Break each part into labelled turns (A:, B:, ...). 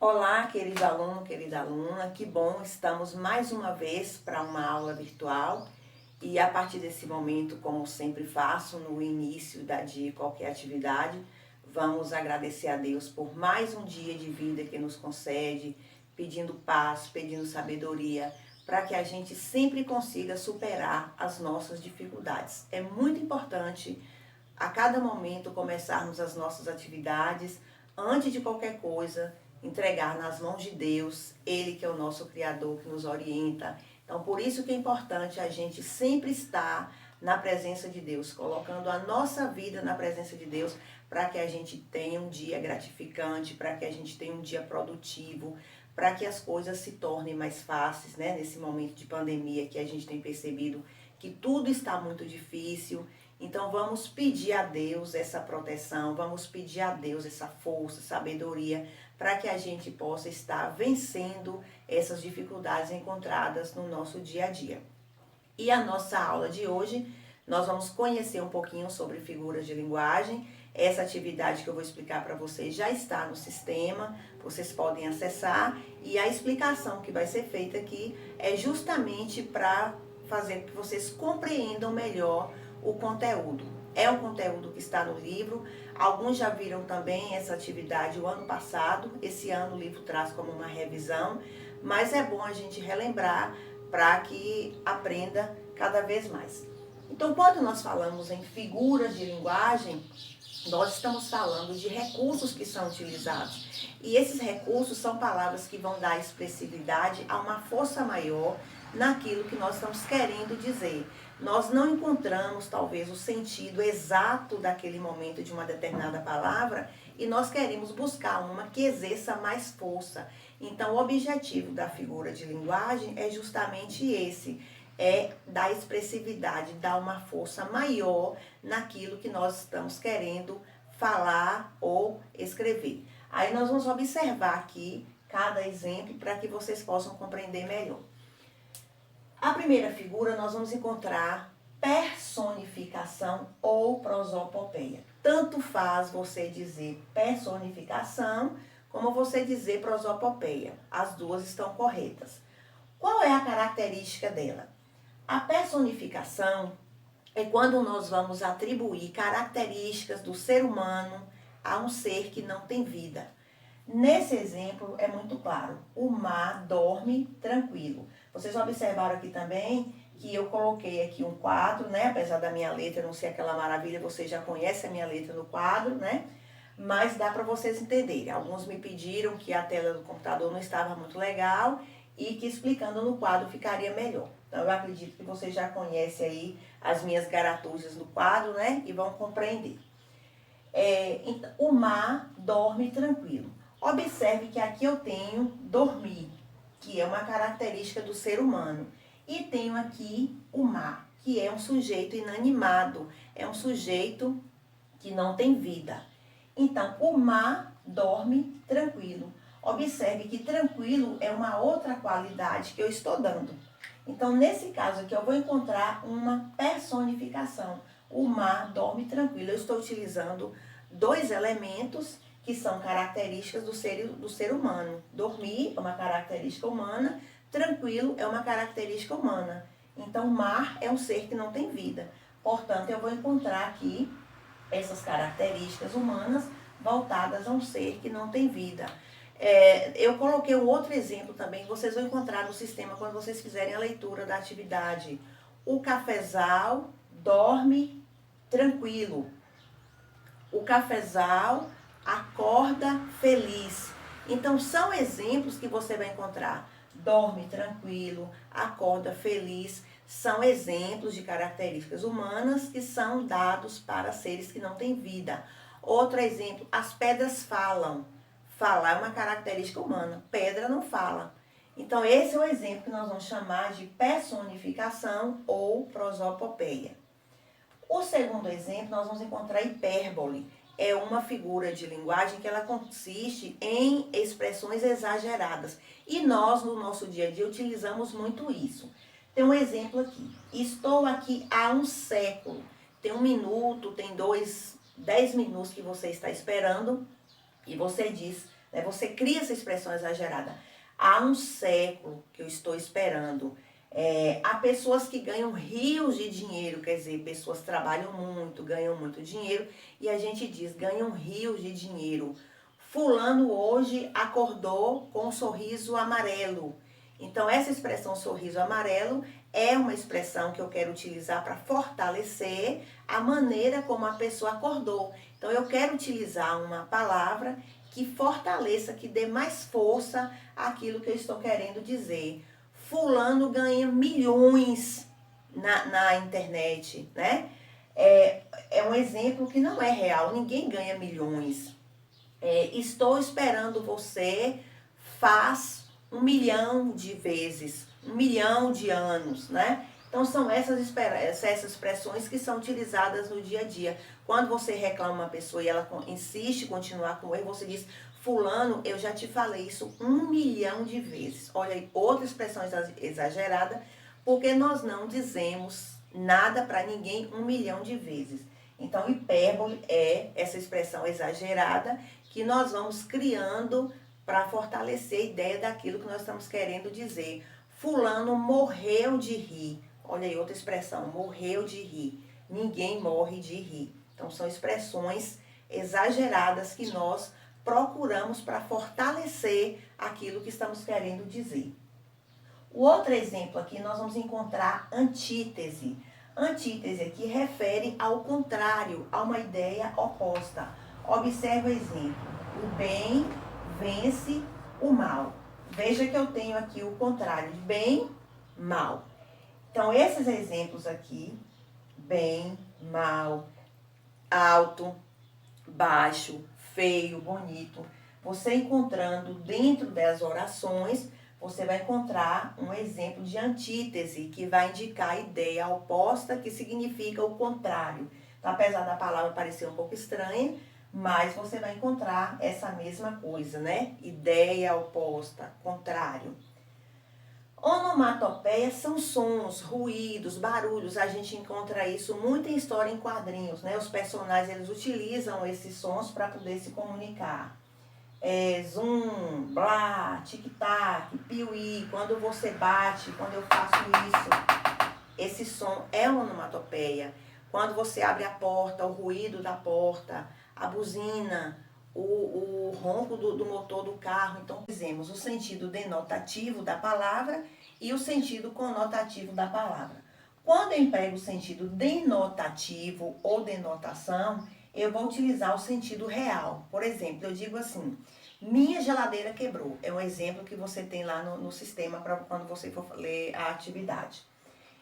A: Olá, querido aluno, querida aluna, que bom, estamos mais uma vez para uma aula virtual e a partir desse momento, como sempre faço no início de qualquer atividade, vamos agradecer a Deus por mais um dia de vida que nos concede, pedindo paz, pedindo sabedoria, para que a gente sempre consiga superar as nossas dificuldades. É muito importante a cada momento começarmos as nossas atividades, antes de qualquer coisa, entregar nas mãos de Deus, Ele que é o nosso Criador, que nos orienta. Então, por isso que é importante a gente sempre estar na presença de Deus, colocando a nossa vida na presença de Deus, para que a gente tenha um dia gratificante, para que a gente tenha um dia produtivo, para que as coisas se tornem mais fáceis, né? Nesse momento de pandemia que a gente tem percebido que tudo está muito difícil. Então vamos pedir a Deus essa proteção, vamos pedir a Deus essa força, sabedoria, para que a gente possa estar vencendo essas dificuldades encontradas no nosso dia a dia. E a nossa aula de hoje, nós vamos conhecer um pouquinho sobre figuras de linguagem. Essa atividade que eu vou explicar para vocês já está no sistema, vocês podem acessar. E a explicação que vai ser feita aqui é justamente para fazer com que vocês compreendam melhor o conteúdo. É o conteúdo que está no livro. Alguns já viram também essa atividade o ano passado. Esse ano o livro traz como uma revisão, mas é bom a gente relembrar para que aprenda cada vez mais. Então, quando nós falamos em figuras de linguagem, nós estamos falando de recursos que são utilizados. E esses recursos são palavras que vão dar expressividade a uma força maior naquilo que nós estamos querendo dizer. Nós não encontramos, talvez, o sentido exato daquele momento de uma determinada palavra e nós queremos buscar uma que exerça mais força. Então, o objetivo da figura de linguagem é justamente esse, é dar expressividade, dar uma força maior naquilo que nós estamos querendo falar ou escrever. Aí nós vamos observar aqui cada exemplo para que vocês possam compreender melhor. A primeira figura nós vamos encontrar personificação ou prosopopeia. Tanto faz você dizer personificação como você dizer prosopopeia. As duas estão corretas. Qual é a característica dela? A personificação é quando nós vamos atribuir características do ser humano a um ser que não tem vida. Nesse exemplo é muito claro, o mar dorme tranquilo. Vocês observaram aqui também que eu coloquei aqui um quadro, né? Apesar da minha letra não ser aquela maravilha, vocês já conhecem a minha letra no quadro, né? Mas dá para vocês entenderem. Alguns me pediram que a tela do computador não estava muito legal e que explicando no quadro ficaria melhor. Então eu acredito que vocês já conhecem aí as minhas garatujas no quadro, né? E vão compreender. Então, o mar dorme tranquilo. Observe que aqui eu tenho dormir, que é uma característica do ser humano. E tenho aqui o mar, que é um sujeito inanimado, é um sujeito que não tem vida. Então, o mar dorme tranquilo. Observe que tranquilo é uma outra qualidade que eu estou dando. Então, nesse caso aqui, eu vou encontrar uma personificação. O mar dorme tranquilo. Eu estou utilizando dois elementos que são características do ser humano. Dormir é uma característica humana, tranquilo é uma característica humana. Então, mar é um ser que não tem vida. Portanto, eu vou encontrar aqui essas características humanas voltadas a um ser que não tem vida. Eu coloquei um outro exemplo também, vocês vão encontrar no sistema quando vocês fizerem a leitura da atividade. O cafezal dorme tranquilo. O cafezal acorda feliz. Então, são exemplos que você vai encontrar. Dorme tranquilo, acorda feliz. São exemplos de características humanas que são dados para seres que não têm vida. Outro exemplo, as pedras falam. Falar é uma característica humana. Pedra não fala. Então, esse é o exemplo que nós vamos chamar de personificação ou prosopopeia. O segundo exemplo, nós vamos encontrar hipérbole. É uma figura de linguagem que ela consiste em expressões exageradas. E nós, no nosso dia a dia, utilizamos muito isso. Tem um exemplo aqui. Estou aqui há um século. Tem 1 minuto, tem 10 minutos que você está esperando. E você diz, né? Você cria essa expressão exagerada. Há um século que eu estou esperando. Há pessoas que ganham rios de dinheiro, quer dizer, pessoas trabalham muito, ganham muito dinheiro, e a gente diz, ganham rios de dinheiro. Fulano hoje acordou com um sorriso amarelo. Então, essa expressão sorriso amarelo é uma expressão que eu quero utilizar para fortalecer a maneira como a pessoa acordou. Então, eu quero utilizar uma palavra que fortaleça, que dê mais força àquilo que eu estou querendo dizer. Fulano ganha milhões na internet, né? É um exemplo que não é real, ninguém ganha milhões. Estou esperando você faz 1 milhão de vezes, 1 milhão de anos, né? Então são essas expressões que são utilizadas no dia a dia. Quando você reclama uma pessoa e ela insiste em continuar com o erro, você diz, fulano, eu já te falei isso 1 milhão de vezes. Olha aí, outra expressão exagerada, porque nós não dizemos nada para ninguém 1 milhão de vezes. Então, hipérbole é essa expressão exagerada que nós vamos criando para fortalecer a ideia daquilo que nós estamos querendo dizer. Fulano morreu de rir. Olha aí, outra expressão, morreu de rir. Ninguém morre de rir. Então, são expressões exageradas que nós procuramos para fortalecer aquilo que estamos querendo dizer. O outro exemplo aqui, nós vamos encontrar antítese. Antítese aqui refere ao contrário, a uma ideia oposta. Observe o exemplo. O bem vence o mal. Veja que eu tenho aqui o contrário de bem, mal. Então, esses exemplos aqui, bem, mal, alto, baixo, feio, bonito, você encontrando dentro das orações, você vai encontrar um exemplo de antítese, que vai indicar a ideia oposta, que significa o contrário. Então, apesar da palavra parecer um pouco estranha, mas você vai encontrar essa mesma coisa, né? Ideia oposta, contrário. Onomatopeias são sons, ruídos, barulhos. A gente encontra isso muito em história em quadrinhos, né? Os personagens, eles utilizam esses sons para poder se comunicar. Zum, blá, tic-tac, piuí, quando você bate, quando eu faço isso, esse som é uma onomatopeia. Quando você abre a porta, o ruído da porta, a buzina, o ronco do motor do carro. Então, dizemos o sentido denotativo da palavra e o sentido conotativo da palavra. Quando eu emprego o sentido denotativo ou denotação, eu vou utilizar o sentido real. Por exemplo, eu digo assim, minha geladeira quebrou. É um exemplo que você tem lá no sistema para quando você for ler a atividade.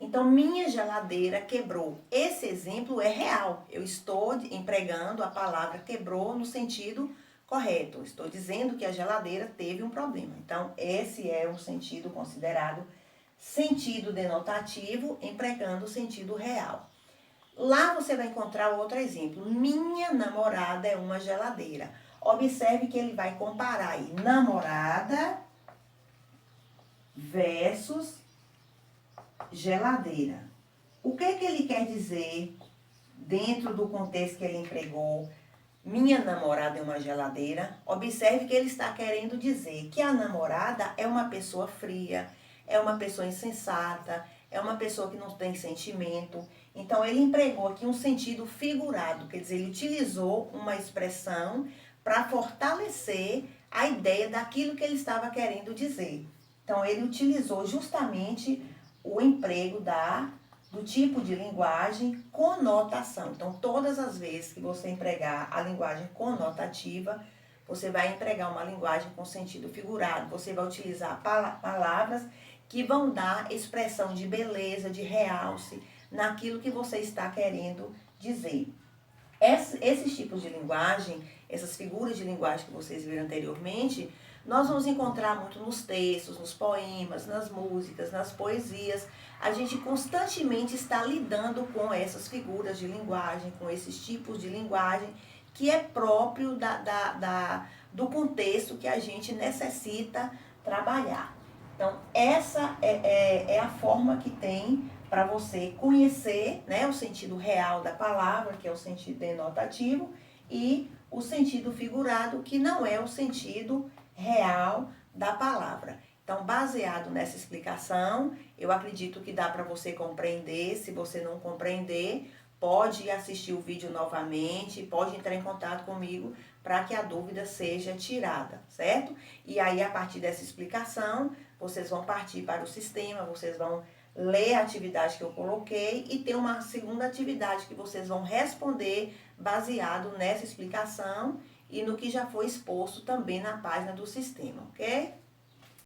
A: Então, minha geladeira quebrou. Esse exemplo é real. Eu estou empregando a palavra quebrou no sentido correto. Estou dizendo que a geladeira teve um problema. Então, esse é um sentido considerado sentido denotativo, empregando o sentido real. Lá você vai encontrar outro exemplo. Minha namorada é uma geladeira. Observe que ele vai comparar aí namorada versus geladeira. O que ele quer dizer dentro do contexto que ele empregou? Minha namorada é uma geladeira. Observe que ele está querendo dizer que a namorada é uma pessoa fria, é uma pessoa insensata, é uma pessoa que não tem sentimento. Então, ele empregou aqui um sentido figurado, quer dizer, ele utilizou uma expressão para fortalecer a ideia daquilo que ele estava querendo dizer. Então, ele utilizou justamente o emprego do tipo de linguagem conotação. Então, todas as vezes que você empregar a linguagem conotativa, você vai empregar uma linguagem com sentido figurado. Você vai utilizar palavras que vão dar expressão de beleza, de realce, naquilo que você está querendo dizer. Esses tipos de linguagem, essas figuras de linguagem que vocês viram anteriormente, nós vamos encontrar muito nos textos, nos poemas, nas músicas, nas poesias. A gente constantemente está lidando com essas figuras de linguagem, com esses tipos de linguagem, que é próprio do contexto que a gente necessita trabalhar. Então, essa é a forma que tem para você conhecer, né, o sentido real da palavra, que é o sentido denotativo, e o sentido figurado, que não é o sentido real da palavra. Então, baseado nessa explicação, eu acredito que dá para você compreender. Se você não compreender, pode assistir o vídeo novamente, pode entrar em contato comigo para que a dúvida seja tirada, certo? E aí, a partir dessa explicação, vocês vão partir para o sistema, vocês vão ler a atividade que eu coloquei e ter uma segunda atividade que vocês vão responder baseado nessa explicação e no que já foi exposto também na página do sistema, ok?